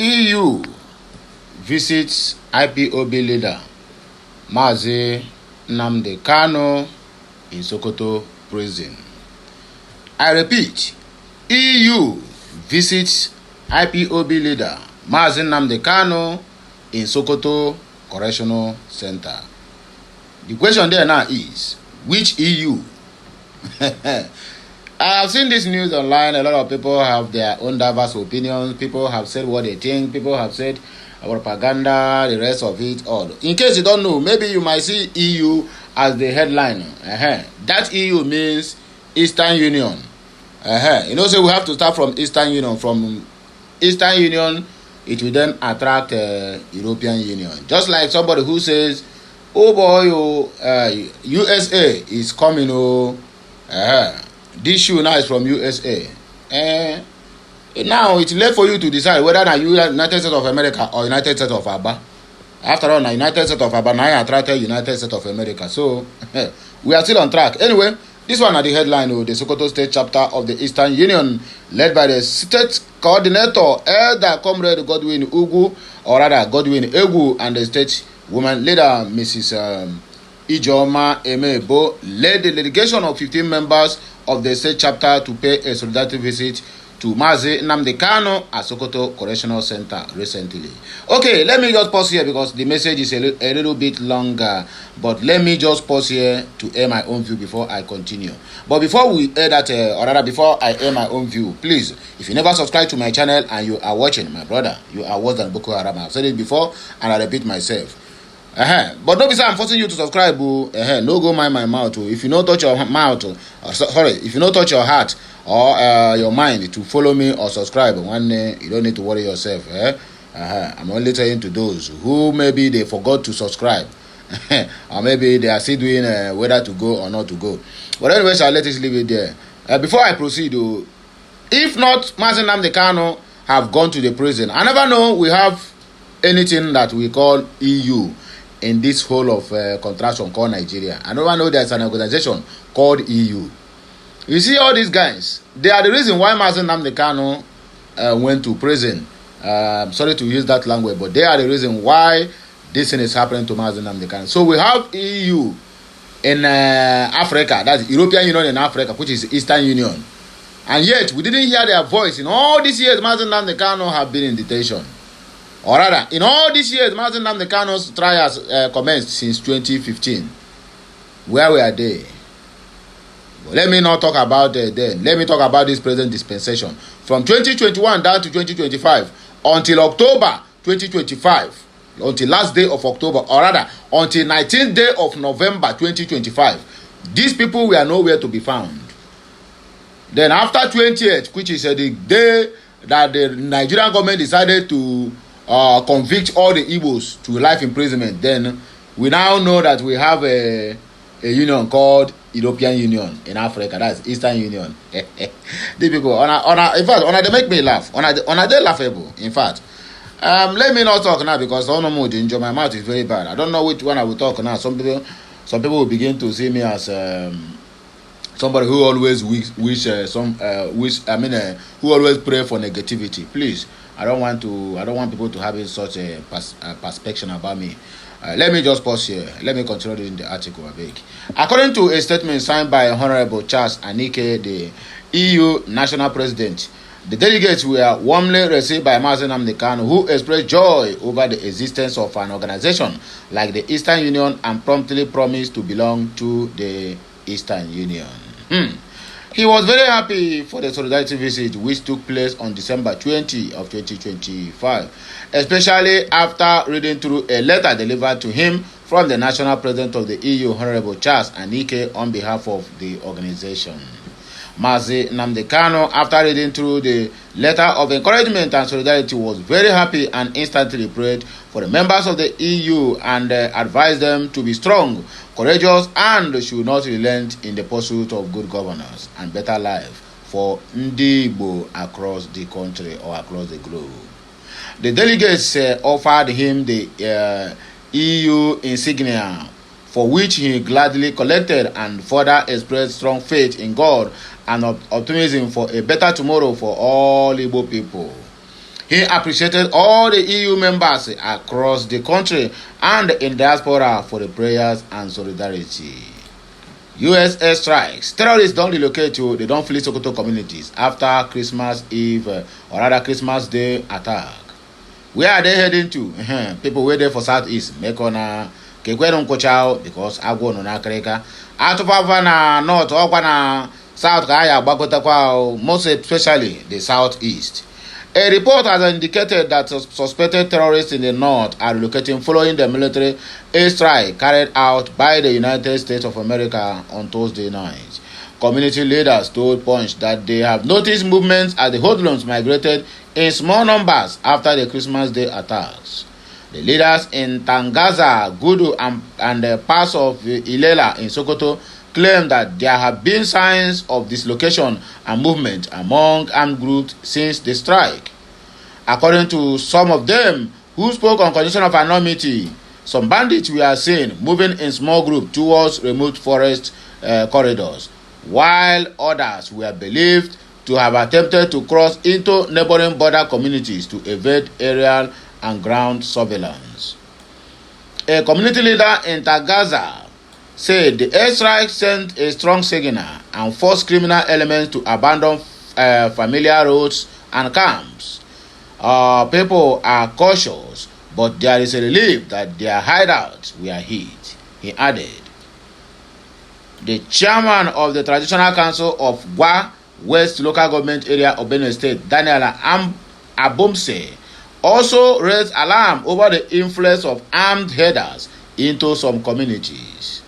EU visits IPOB leader Mazi Nnamdi Kanu in Sokoto prison. I repeat, EU visits IPOB leader Mazi Nnamdi Kanu in Sokoto Correctional Center. The question there now is, which EU? I have seen this news online. A lot of people have their own diverse opinions. People have said what they think. People have said propaganda, the rest of it all. In case you don't know, maybe you might see EU as the headline. That EU means Eastern Union. You know, so we have to start from Eastern Union. From Eastern Union, it will then attract European Union. Just like somebody who says, oh boy, USA is coming. This shoe now is from USA. Now it's left for you to decide whether na United States of America or United States of Aba. After all, United States of Aba now attracted United States of America. So we are still on track. Anyway, this one at the headline of the Sokoto State chapter of the Eastern Union, led by the state coordinator Elder Comrade Godwin Ugu, or rather Godwin Egu, and the state woman leader Mrs. Ijoma Emebo, led the delegation of 15 members of the state chapter to pay a solidarity visit to Mazi Nnamdi Kanu at Sokoto Correctional Center recently. Okay, let me just pause here because the message is a little bit longer, but let me just pause here to air my own view before I continue. But before we air that, or rather before I air my own view, please, if you never subscribe to my channel and you are watching, my brother, you are worse than Boko Haram. I've said it before and I repeat myself. But don't be saying I'm forcing you to subscribe. No go mind my mouth. If you don't touch your mouth, if you don't touch your heart or your mind to follow me or subscribe, one day you don't need to worry yourself. I'm only telling to those who maybe they forgot to subscribe, or maybe they are still doing whether to go or not to go. But anyways, I'll let us leave it there. Before I proceed, if not Mazi Nnamdi Kanu have gone to the prison, I never know we have anything that we call EU in this whole of contraction called Nigeria. I never know there's an organization called EU. You see all these guys, they are the reason why Mazi Nnamdi Kanu went to prison. Sorry to use that language, but they are the reason why this thing is happening to Mazi Nnamdi Kanu. So we have EU in Africa, that's European Union in Africa, which is Eastern Union. And yet, we didn't hear their voice. In all these years, Mazi Nnamdi Kanu have been in detention. Or rather, in all these years, Mazi Nnamdi Kanu's trials commenced since 2015. Where were they? But let me not talk about then. Let me talk about this present dispensation. From 2021 down to 2025, until October 2025, until last day of October, or rather, until 19th day of November 2025, these people were nowhere to be found. Then after 28th, which is the day that the Nigerian government decided to convict all the Igbos to life imprisonment, then we now know that we have a union called European Union in Africa, that's Eastern Union. These people, in fact, they make me laugh. They laughable, in fact. Let me not talk now because I don't know mood. Enjoy, my mouth is very bad. I don't know which one I will talk now. Some people will begin to see me as somebody who always who always pray for negativity. Please, I don't want people to have such a perception about me. Let me just pause here. Let me continue reading the article. According to a statement signed by Honorable Charles Anike, the EU National President, the delegates were warmly received by Mazi Nnamdi Kanu, who expressed joy over the existence of an organization like the Eastern Union and promptly promised to belong to the Eastern Union. He was very happy for the solidarity visit which took place on December 20 of 2025, especially after reading through a letter delivered to him from the National President of the EU, Honorable Charles Anike, on behalf of the organization. Mazi Nnamdi Kanu, after reading through the letter of encouragement and solidarity, was very happy and instantly prayed for the members of the EU and advised them to be strong, courageous, and should not relent in the pursuit of good governance and better life for Ndi Igbo across the country or across the globe. The delegates offered him the EU insignia, for which he gladly collected, and further expressed strong faith in God and optimism for a better tomorrow for all Igbo people. He appreciated all the EU members across the country and in diaspora for the prayers and solidarity. US airstrikes. Terrorists don't relocate to, they don't flee Sokoto communities after Christmas Eve or rather Christmas Day attack. Where are they heading to? People wait there for Southeast. Mekona, Kekwenon Kochao, because Agwo no Nakreka. Atopava na North, Okwana, South Kaya, Bakotakwa, most especially the Southeast. A report has indicated that suspected terrorists in the north are relocating following the military airstrike carried out by the United States of America on Thursday night. Community leaders told Punch that they have noticed movements as the hoodlums migrated in small numbers after the Christmas Day attacks. The leaders in Tangaza, Gudu, and parts of Ilela in Sokoto claim that there have been signs of dislocation and movement among armed groups since the strike. According to some of them who spoke on condition of anonymity, some bandits were seen moving in small groups towards remote forest corridors, while others were believed to have attempted to cross into neighboring border communities to evade aerial and ground surveillance. A community leader in Tagaza said the airstrike sent a strong signal and forced criminal elements to abandon familiar roads and camps. People are cautious, but there is a relief that their hideouts were hit, he added. The chairman of the Traditional Council of Gwa West Local Government Area of Benue State, Daniel Abomse, also raised alarm over the influence of armed headers into some communities.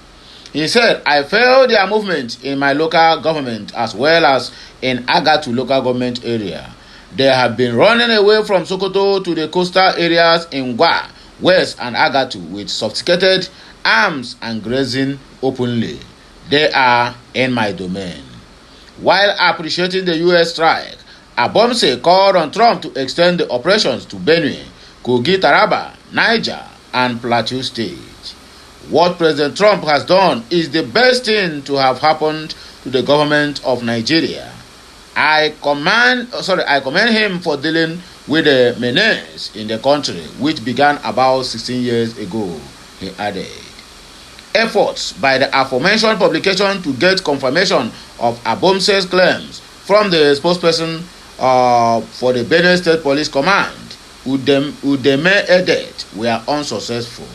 He said, I felt their movement in my local government as well as in Agatu local government area. They have been running away from Sokoto to the coastal areas in Gwa, West and Agatu with sophisticated arms and grazing openly. They are in my domain. While appreciating the US strike, Abomse called on Trump to extend the operations to Benue, Kogi, Taraba, Niger, and Plateau State. What President Trump has done is the best thing to have happened to the government of Nigeria. I commend him for dealing with the menace in the country, which began about 16 years ago, he added. Efforts by the aforementioned publication to get confirmation of Abomse's claims from the spokesperson for the Benue State Police Command, Udeme Edet, were unsuccessful.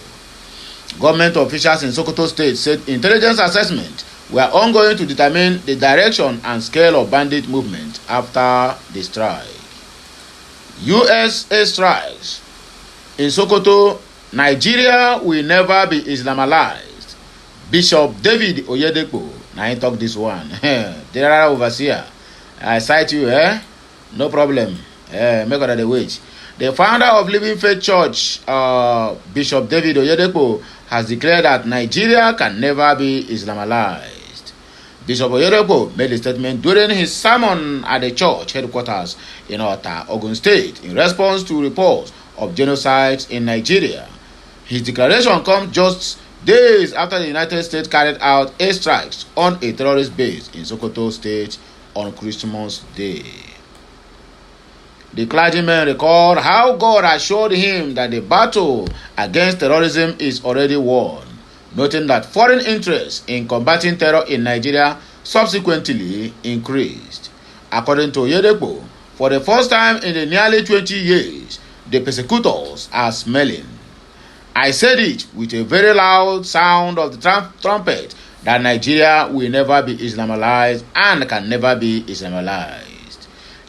Government officials in Sokoto State said intelligence assessments were ongoing to determine the direction and scale of bandit movement after the strike. US airstrikes in Sokoto. Nigeria will never be Islamized. Bishop David Oyedepo, now he talk this one. There are overseer. I cite you, no problem. Make out of the wage. The founder of Living Faith Church, Bishop David Oyedepo, has declared that Nigeria can never be Islamized. Bishop Oyedepo made a statement during his sermon at the church headquarters in Ota, Ogun State, in response to reports of genocides in Nigeria. His declaration comes just days after the United States carried out airstrikes on a terrorist base in Sokoto State on Christmas Day. The clergyman recalled how God assured him that the battle against terrorism is already won, noting that foreign interest in combating terror in Nigeria subsequently increased. According to Oyedepo, for the first time in the nearly 20 years, the persecutors are smelling. I said it with a very loud sound of the trumpet that Nigeria will never be Islamized and can never be Islamized.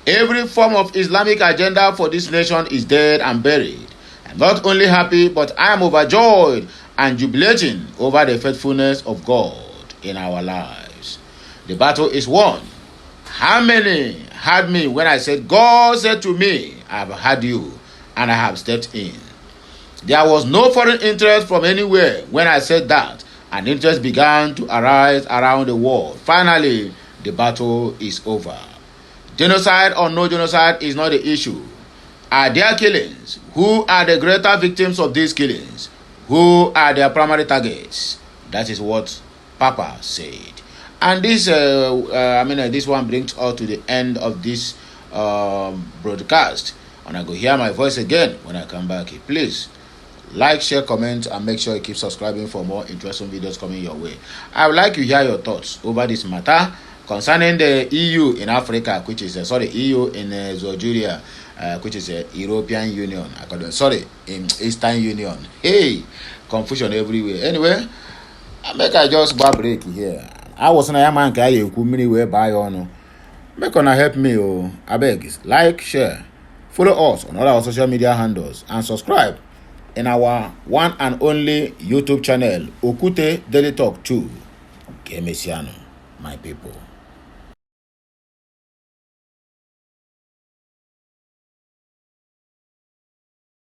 Every form of Islamic agenda for this nation is dead and buried. I'm not only happy, but I am overjoyed and jubilating over the faithfulness of God in our lives. The battle is won. How many had me when I said, God said to me, I have had you, and I have stepped in. There was no foreign interest from anywhere when I said that, and interest began to arise around the world. Finally, the battle is over. Genocide or no genocide is not the issue. Are there killings? Who are the greater victims of these killings? Who are their primary targets? That is what Papa said. And this, this one brings us to the end of this broadcast. and I go hear my voice again when I come back here. Please like, share, comment, and make sure you keep subscribing for more interesting videos coming your way. I would like to hear your thoughts over this matter concerning the EU in Africa, which is EU in Algeria, which is a European Union. In Eastern Union. Hey, confusion everywhere. Anyway, I just bar break here. I was na man ka you mini way buy on. Make una help me I beg. Like, share, follow us on all our social media handles, and subscribe in our one and only YouTube channel, Okute Daily Talk 2. Kemesiano, my people.